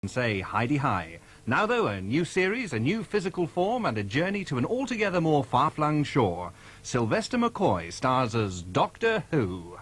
Say hi-de-hi. Now though, a new series, a new physical form and a journey to an altogether more far-flung shore. Sylvester McCoy stars as Doctor Who.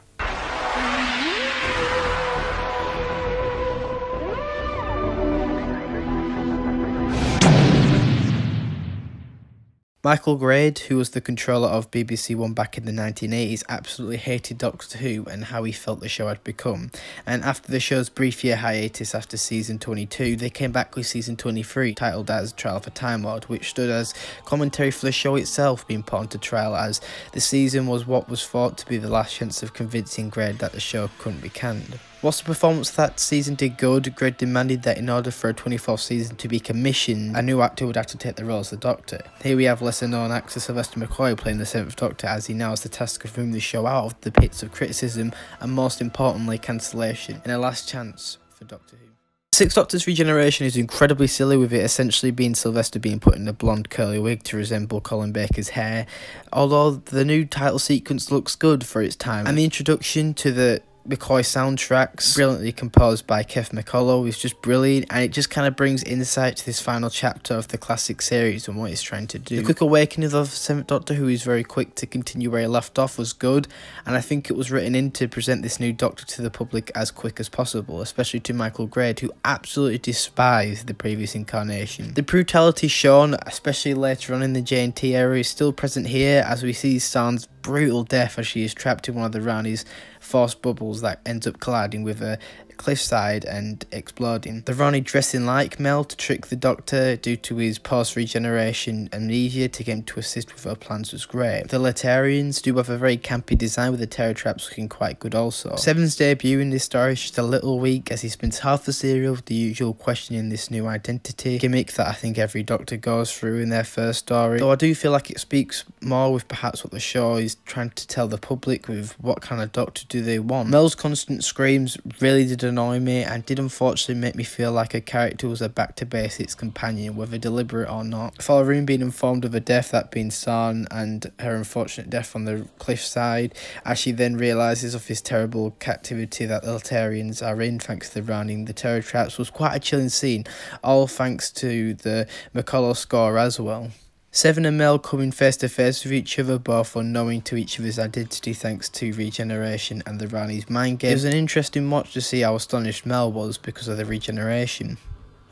Michael Grade, who was the controller of BBC One back in the 1980s, absolutely hated Doctor Who and how he felt the show had become. And after the show's brief year hiatus after season 22, they came back with season 23, titled as Trial for Timelord, which stood as commentary for the show itself being put onto trial, as the season was what was thought to be the last chance of convincing Grade that the show couldn't be canned. Whilst the performance that season did good, Grade demanded that in order for a 24th season to be commissioned, a new actor would have to take the role as the Doctor. Here we have lesser known actor Sylvester McCoy playing the 7th Doctor, as he now has the task of moving the show out of the pits of criticism and, most importantly, cancellation, in a last chance for Doctor Who. Sixth Doctor's regeneration is incredibly silly, with it essentially being Sylvester being put in a blonde curly wig to resemble Colin Baker's hair, although the new title sequence looks good for its time, and the introduction to the McCoy soundtracks, brilliantly composed by Kev McCullough, is just brilliant, and it just kind of brings insight to this final chapter of the classic series and what it's trying to do. The quick awakening of the 7th Doctor, who is very quick to continue where he left off, was good, and I think it was written in to present this new Doctor to the public as quick as possible, especially to Michael Grade, who absolutely despised the previous incarnation. The brutality shown, especially later on in the J&T era, is still present here, as we see San's brutal death as she is trapped in one of the Rani's force bubbles that ends up colliding with a cliffside and exploding. The Rani dressing like Mel to trick the Doctor due to his post-regeneration amnesia to get him to assist with her plans was great. The Letarians do have a very campy design, with the terror traps looking quite good also. Seven's debut in this story is just a little weak, as he spends half the serial with the usual questioning this new identity gimmick that I think every Doctor goes through in their first story, though I do feel like it speaks more with perhaps what the show is trying to tell the public with what kind of Doctor do they want. Mel's constant screams really did annoy me, and did unfortunately make me feel like her character was a back to basics companion, whether deliberate or not. Following being informed of her death, that being San, and her unfortunate death on the cliffside, as she then realises of this terrible captivity that the Letarians are in thanks to the Rani and the terror traps, was quite a chilling scene, all thanks to the McCullough score as well. Seven and Mel coming face to face with each other, both unknowing to each other's identity thanks to regeneration and the Rani's mind game. It was an interesting watch to see how astonished Mel was because of the regeneration.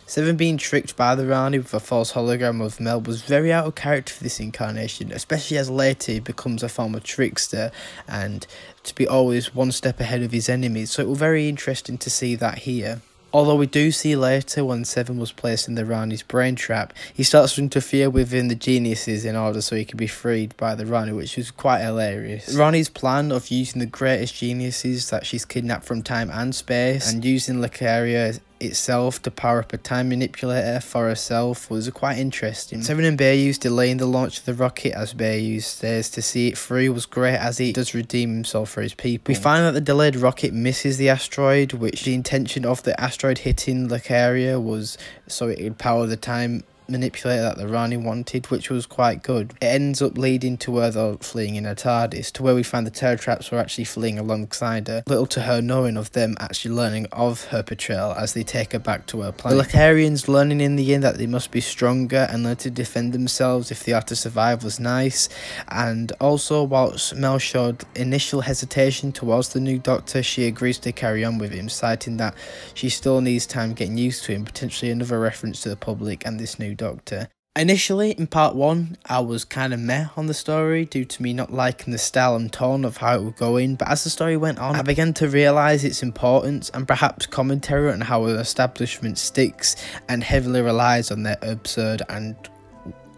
Seven being tricked by the Rani with a false hologram of Mel was very out of character for this incarnation, especially as later he becomes a former trickster and to be always one step ahead of his enemies, so it was very interesting to see that here. Although we do see later, when Seven was placed in the Rani's brain trap, he starts to interfere within the geniuses in order so he can be freed by the Rani, which was quite hilarious. Rani's plan of using the greatest geniuses that she's kidnapped from time and space, and using Lucaria itself to power up a time manipulator for herself, was quite interesting. Seven and Bayou's delaying the launch of the rocket, as Bayou says, to see it through, was great, as he does redeem himself for his people. We find that the delayed rocket misses the asteroid, which the intention of the asteroid hitting Lucaria was so it would power the time manipulator that the Rani wanted, which was quite good. It ends up leading to her though fleeing in a TARDIS, to where we find the terror traps were actually fleeing alongside her, little to her knowing of them actually learning of her betrayal as they take her back to her planet. The Lucarians learning in the end that they must be stronger and learn to defend themselves if they are to survive was nice, and also whilst Mel showed initial hesitation towards the new Doctor, she agrees to carry on with him, citing that she still needs time getting used to him, potentially another reference to the public and this new Doctor. Initially, in part 1, I was kind of meh on the story due to me not liking the style and tone of how it would go in, but as the story went on, I began to realise its importance and perhaps commentary on how an establishment sticks and heavily relies on their absurd and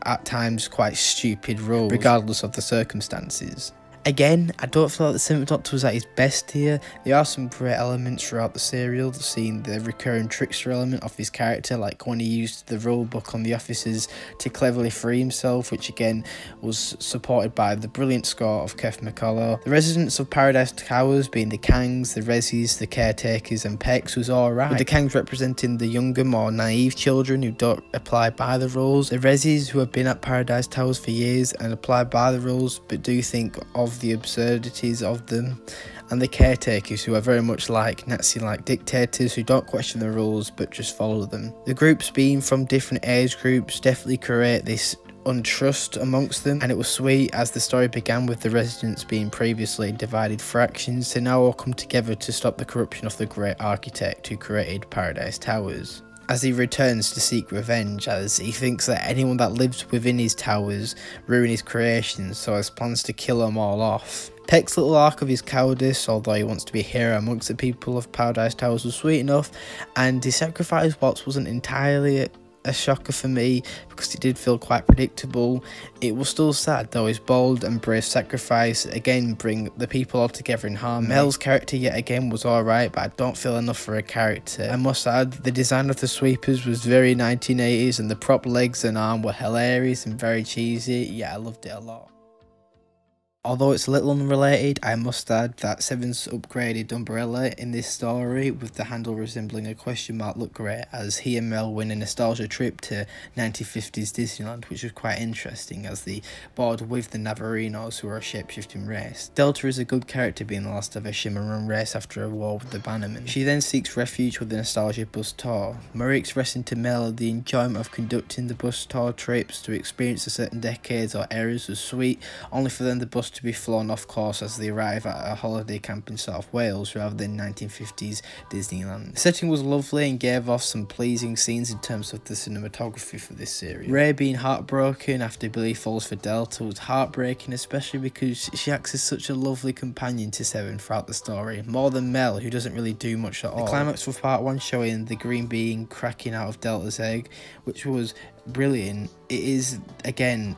at times quite stupid rules, regardless of the circumstances. Again, I don't feel like the 7th Doctor was at his best here. There are some great elements throughout the serial, seeing the recurring trickster element of his character, like when he used the rule book on the officers to cleverly free himself, which again was supported by the brilliant score of Kev McCullough. The residents of Paradise Towers, being the Kangs, the Resis, the Caretakers and Pecs, was alright, with the Kangs representing the younger, more naive children who don't apply by the rules, the Resis who have been at Paradise Towers for years and apply by the rules but do think of of the absurdities of them, and the caretakers, who are very much like Nazi-like dictators who don't question the rules but just follow them. The groups being from different age groups definitely create this untrust amongst them, and it was sweet as the story began with the residents being previously divided fractions to now all come together to stop the corruption of the great architect who created Paradise Towers. As he returns to seek revenge, as he thinks that anyone that lives within his towers ruin his creations, so has plans to kill them all off. Peck's little arc of his cowardice, although he wants to be a hero amongst the people of Paradise Towers, was sweet enough, and his sacrifice whilst wasn't entirely a shocker for me because it did feel quite predictable. It was still sad though. His bold and brave sacrifice again bring the people all together in harmony. Mel's character yet again was alright, but I don't feel enough for a character. I must add, the design of the sweepers was very 1980s, and the prop legs and arm were hilarious and very cheesy. Yeah, I loved it a lot. Although it's a little unrelated, I must add that Seven's upgraded umbrella in this story with the handle resembling a question mark looked great, as he and Mel win a nostalgia trip to 1950s Disneyland, which was quite interesting as they board with the Navarinos, who are a shape-shifting race. Delta is a good character, being the last of a Shimmer Run race after a war with the Bannermen. She then seeks refuge with the nostalgia bus tour. Murray expressing to Mel the enjoyment of conducting the bus tour trips to experience a certain decades or eras was sweet, only for then the bus to be flown off course as they arrive at a holiday camp in South Wales rather than 1950s Disneyland. The setting was lovely and gave off some pleasing scenes in terms of the cinematography for this series. Ray being heartbroken after Billy falls for Delta was heartbreaking, especially because she acts as such a lovely companion to Seven throughout the story, more than Mel, who doesn't really do much at all. The climax of part 1 showing the green being cracking out of Delta's egg, which was brilliant. It is again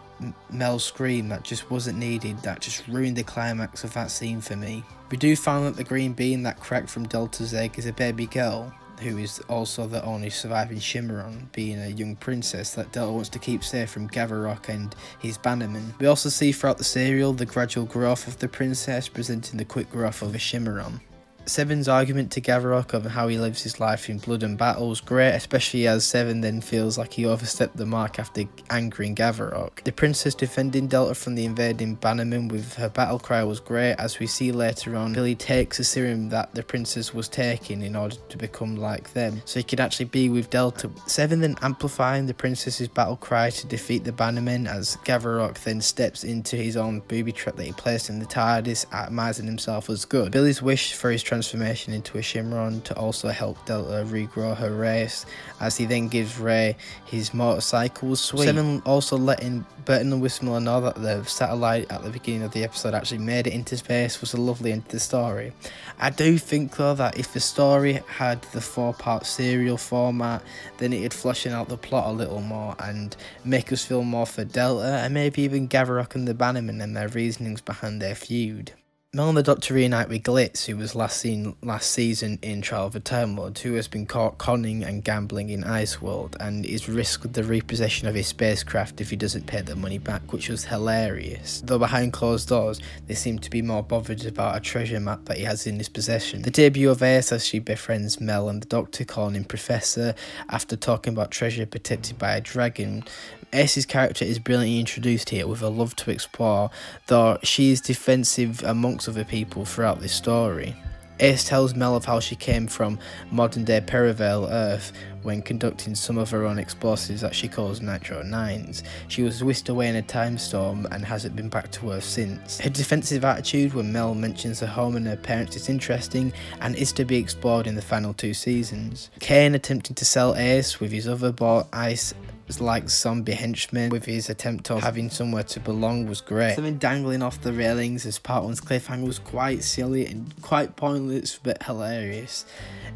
Mel's scream that just wasn't needed, that just ruined the climax of that scene for me. We do find that the green being that cracked from Delta's egg is a baby girl, who is also the only surviving Shimmeron, being a young princess that Delta wants to keep safe from Gavarok and his Bannermen. We also see throughout the serial the gradual growth of the princess, presenting the quick growth of a Shimmeron. Seven's argument to Gavarok of how he lives his life in blood and battle was great, especially as Seven then feels like he overstepped the mark after angering Gavarok. The princess defending Delta from the invading Bannermen with her battle cry was great, as we see later on Billy takes a serum that the princess was taking in order to become like them, so he could actually be with Delta. Seven then amplifying the princess's battle cry to defeat the Bannermen, as Gavarok then steps into his own booby trap that he placed in the TARDIS, atomizing himself as good. Billy's wish for his transformation into a Shimmeron to also help Delta regrow her race, as he then gives Ray his motorcycle was sweet. Seven also letting Burton and Whismiller know that the satellite at the beginning of the episode actually made it into space was a lovely end to the story. I do think though that if the story had the 4-part serial format, then it'd flesh out the plot a little more and make us feel more for Delta, and maybe even Gavarok and the Bannermen and their reasonings behind their feud. Mel and the Doctor reunite with Glitz, who was last seen last season in Trial of a Timelord, who has been caught conning and gambling in Iceworld and is risked the repossession of his spacecraft if he doesn't pay the money back, which was hilarious. Though behind closed doors, they seem to be more bothered about a treasure map that he has in his possession. The debut of Ace as she befriends Mel and the Doctor, calling him Professor after talking about treasure protected by a dragon. Ace's character is brilliantly introduced here with a love to explore, though she is defensive amongst other people throughout this story. Ace tells Mel of how she came from modern-day Perivale Earth when conducting some of her own explosives that she calls Nitro 9s. She was whisked away in a time storm and hasn't been back to Earth since. Her defensive attitude when Mel mentions her home and her parents is interesting and is to be explored in the final 2 seasons. Kane attempting to sell Ace with his other bought Ice like zombie henchman with his attempt of having somewhere to belong was great. Something dangling off the railings as part 1's cliffhanger was quite silly and quite pointless but hilarious.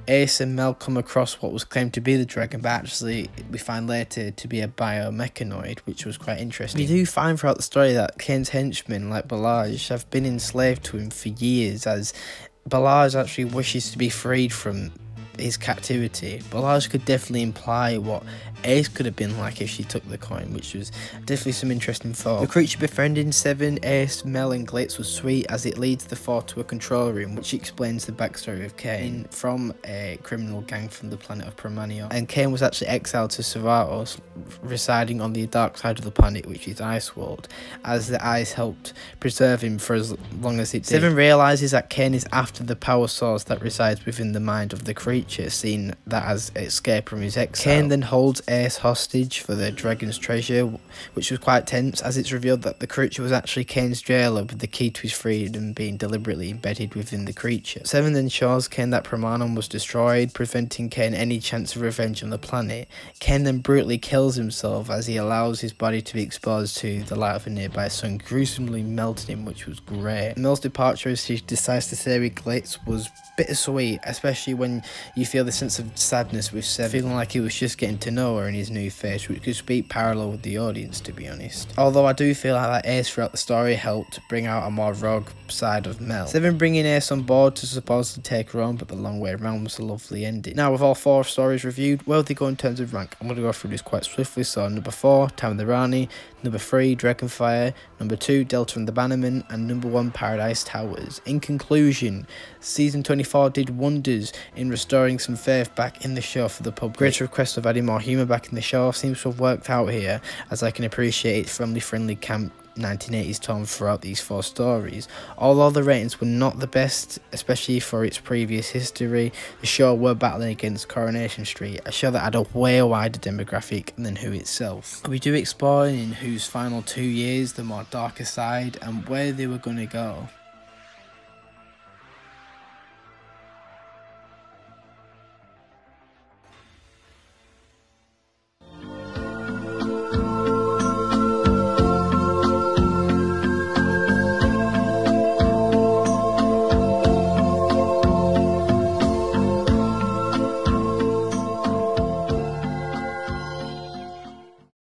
Ace and Mel come across what was claimed to be the dragon, but actually we find later to be a biomechanoid, which was quite interesting. We do find throughout the story that Kane's henchmen, like Balaj, have been enslaved to him for years, as Balaj actually wishes to be freed from his captivity, but Lars could definitely imply what Ace could have been like if she took the coin, which was definitely some interesting thought. The creature befriending Seven, Ace, Mel and Glitz was sweet, as it leads the four to a control room, which explains the backstory of Kane from a criminal gang from the planet of Promanio. And Kane was actually exiled to Servatos, residing on the dark side of the planet, which is Ice World, as the ice helped preserve him for as long as it did. Seven realises that Kane is after the power source that resides within the mind of the creature, seeing that as escape from his exile. Kane then holds Ace hostage for the dragon's treasure, which was quite tense, as it's revealed that the creature was actually Kane's jailer, with the key to his freedom being deliberately embedded within the creature. Seven then shows Kane that Promanum was destroyed, preventing Kane any chance of revenge on the planet. Kane then brutally kills himself as he allows his body to be exposed to the light of a nearby sun, gruesomely melting him, which was great. Mel's departure as she decides to stay with Glitz was bittersweet, especially when you feel the sense of sadness with Seven, feeling like he was just getting to know her in his new face, which could speak parallel with the audience, to be honest. Although I do feel like that Ace throughout the story helped bring out a more rogue side of Mel. Seven bringing Ace on board to supposedly take her on, but the long way around was a lovely ending. Now, with all 4 stories reviewed, where they go in terms of rank, I'm going to go through this quite swiftly. So number 4, Time of the Rani, number 3, Dragonfire, number 2, Delta and the Bannermen, and number 1, Paradise Towers. In conclusion, season 24 did wonders in restoring some faith back in the show for the public. Great request of adding more humour back in the show seems to have worked out here, as I can appreciate its friendly camp 1980s tone throughout these 4 stories. Although the ratings were not the best, especially for its previous history, the show were battling against Coronation Street, a show that had a way wider demographic than Who itself. We do explore in Who's final 2 years the more darker side and where they were going to go.